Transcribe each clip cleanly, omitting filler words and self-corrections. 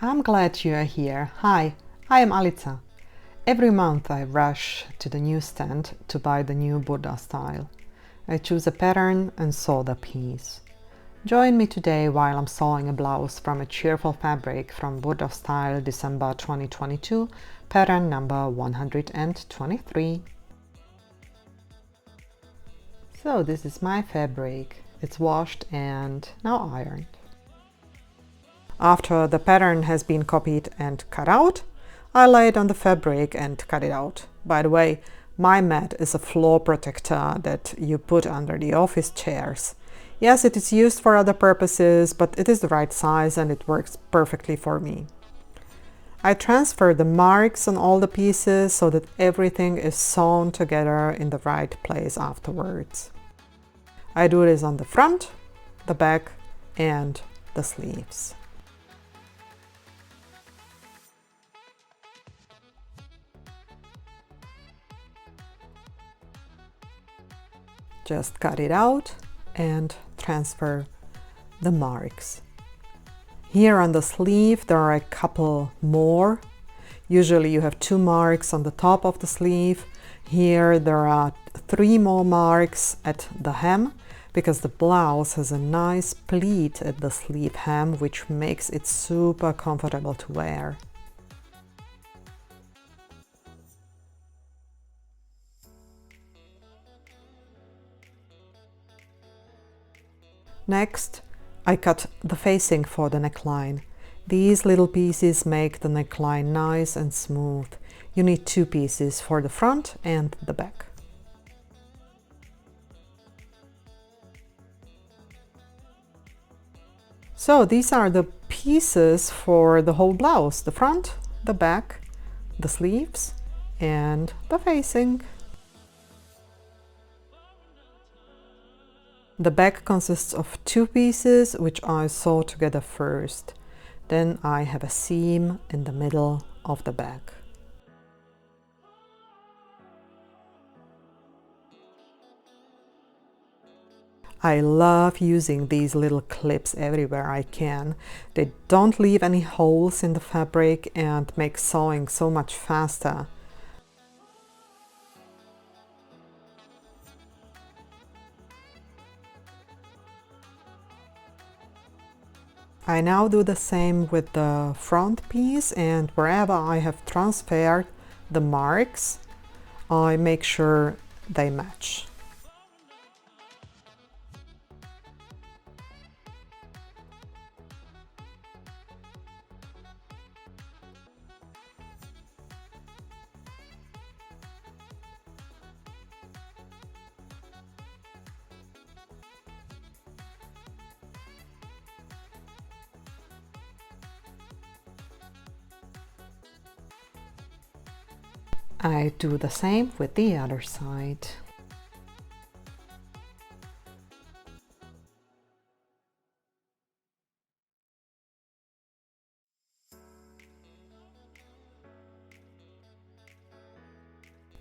I'm glad you are here. Hi, I am Alica. Every month I rush to the newsstand to buy the new Burda Style. I choose a pattern and sew the piece. Join me today while I'm sewing a blouse from a cheerful fabric from Burda Style December 2022, pattern number 123. So this is my fabric. It's washed and now ironed. After the pattern has been copied and cut out, I lay it on the fabric and cut it out. By the way, my mat is a floor protector that you put under the office chairs. Yes, it is used for other purposes, but it is the right size and it works perfectly for me. I transfer the marks on all the pieces so that everything is sewn together in the right place afterwards. I do this on the front, the back, and the sleeves. Just cut it out and transfer the marks. Here on the sleeve there are a couple more. Usually you have 2 marks on the top of the sleeve. Here there are 3 more marks at the hem because the blouse has a nice pleat at the sleeve hem, which makes it super comfortable to wear. Next, I cut the facing for the neckline. These little pieces make the neckline nice and smooth. You need 2 pieces for the front and the back. So these are the pieces for the whole blouse: the front, the back, the sleeves, and the facing. The back consists of 2 pieces, which I sew together first. Then I have a seam in the middle of the back. I love using these little clips everywhere I can. They don't leave any holes in the fabric and make sewing so much faster. I now do the same with the front piece, and wherever I have transferred the marks, I make sure they match. I do the same with the other side.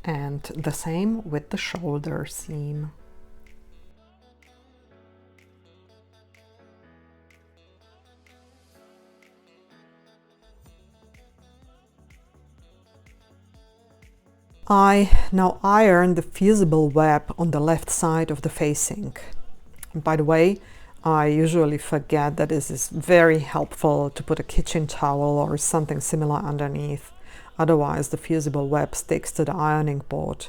And the same with the shoulder seam. I now iron the Fusible web on the left side of the facing. By the way, I usually forget that this is very helpful to put a kitchen towel or something similar underneath. Otherwise, the Fusible web sticks to the ironing board.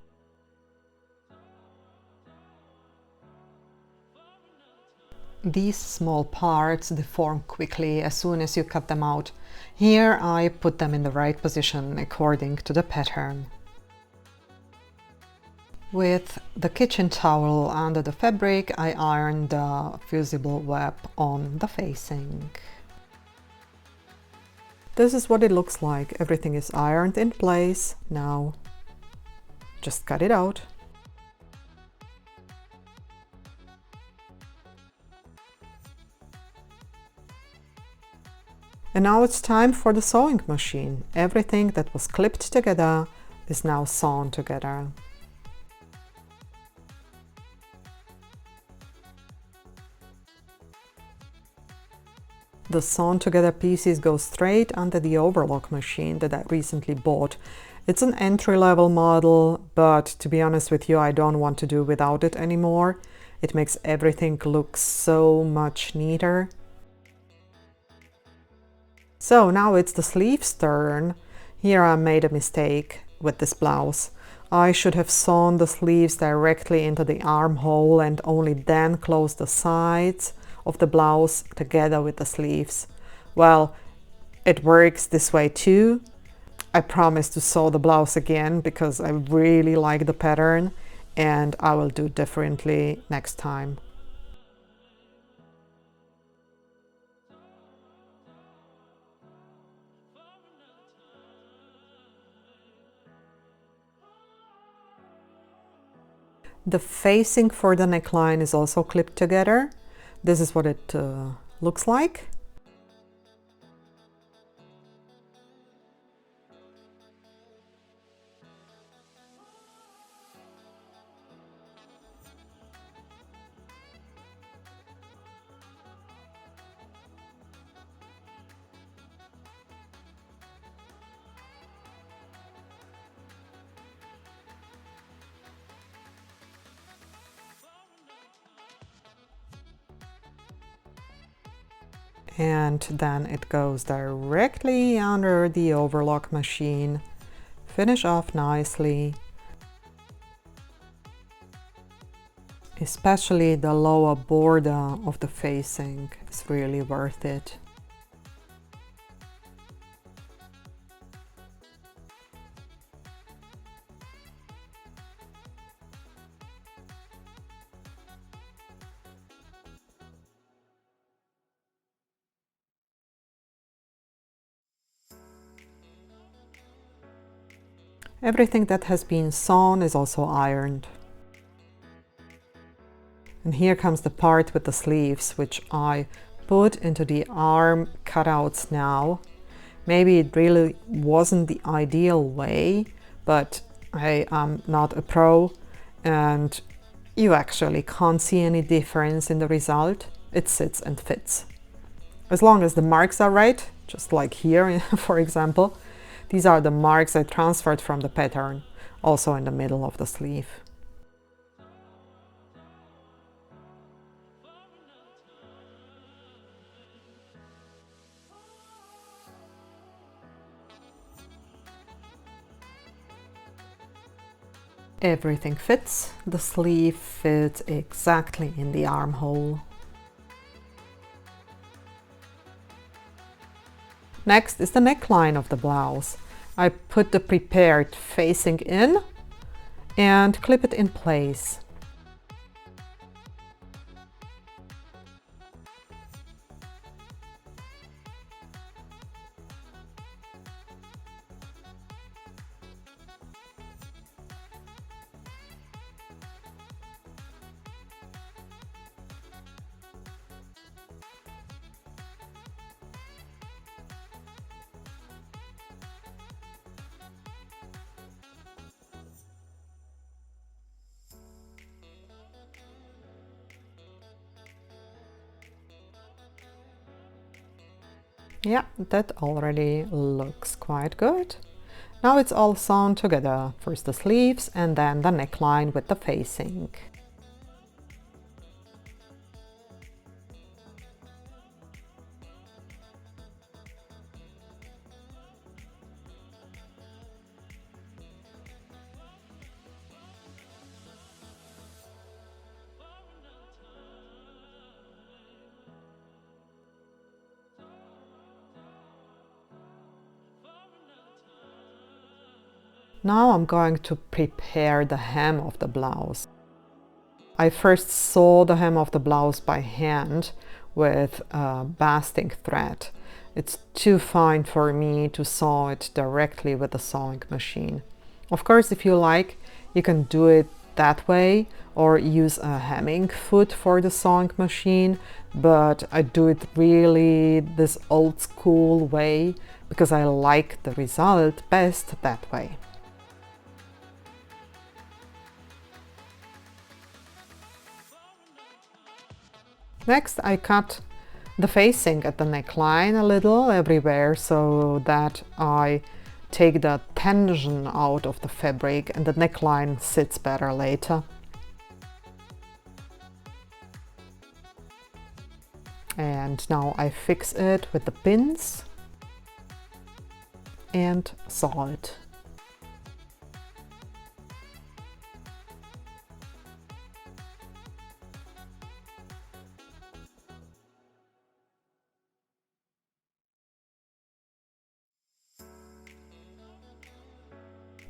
These small parts deform quickly as soon as you cut them out. Here I put them in the right position according to the pattern. With the kitchen towel under the fabric, I iron the Fusible web on the facing. This is what it looks like. Everything is ironed in place. Now, just cut it out. And now it's time for the sewing machine. Everything that was clipped together is now sewn together. The sewn together pieces go straight under the overlock machine that I recently bought. It's an entry-level model, but to be honest with you, I don't want to do without it anymore. It makes everything look so much neater. So now it's the sleeve's turn. Here I made a mistake with this blouse. I should have sewn the sleeves directly into the armhole and only then close the sides of the blouse together with the sleeves. Well, it works this way too. I promise to sew the blouse again because I really like the pattern, and I will do differently next time. The facing for the neckline is also clipped together. This is what it looks like. And then it goes directly under the overlock machine. Finish off nicely. Especially the lower border of the facing is really worth it. Everything that has been sewn is also ironed. And here comes the part with the sleeves, which I put into the arm cutouts now. Maybe it really wasn't the ideal way, but I am not a pro and you actually can't see any difference in the result. It sits and fits. As long as the marks are right, just like here, for example. These are the marks I transferred from the pattern, also in the middle of the sleeve. Everything fits. The sleeve fits exactly in the armhole. Next is the neckline of the blouse. I put the prepared facing in and clip it in place. Yeah, that already looks quite good. Now it's all sewn together. First the sleeves and then the neckline with the facing. Now I'm going to prepare the hem of the blouse. I first sew the hem of the blouse by hand with basting thread. It's too fine for me to sew it directly with the sewing machine. Of course, if you like, you can do it that way or use a hemming foot for the sewing machine, but I do it really this old school way because I like the result best that way. Next, I cut the facing at the neckline a little everywhere so that I take the tension out of the fabric and the neckline sits better later. And now I fix it with the pins and saw it.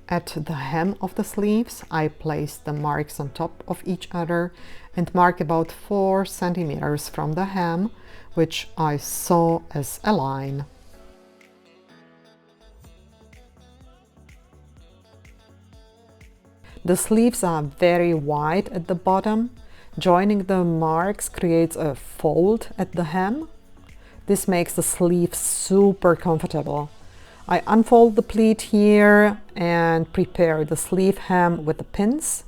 At the hem of the sleeves, I place the marks on top of each other and mark about 4 centimeters from the hem, which I saw as a line. The sleeves are very wide at the bottom. Joining the marks creates a fold at the hem. This makes the sleeve super comfortable. I unfold the pleat here and prepare the sleeve hem with the pins.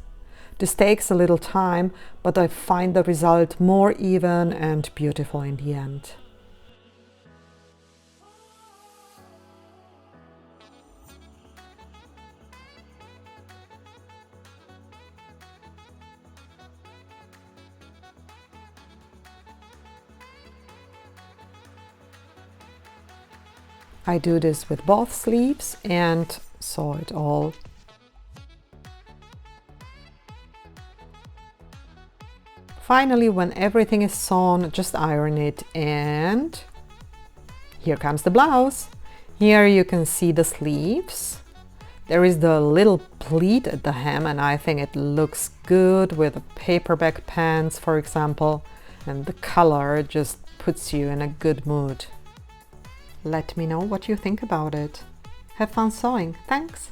This takes a little time, but I find the result more even and beautiful in the end. I do this with both sleeves and sew it all. Finally, when everything is sewn, just iron it, and here comes the blouse. Here you can see the sleeves. There is the little pleat at the hem, and I think it looks good with paperback pants, for example, and the color just puts you in a good mood. Let me know what you think about it. Have fun sewing. Thanks!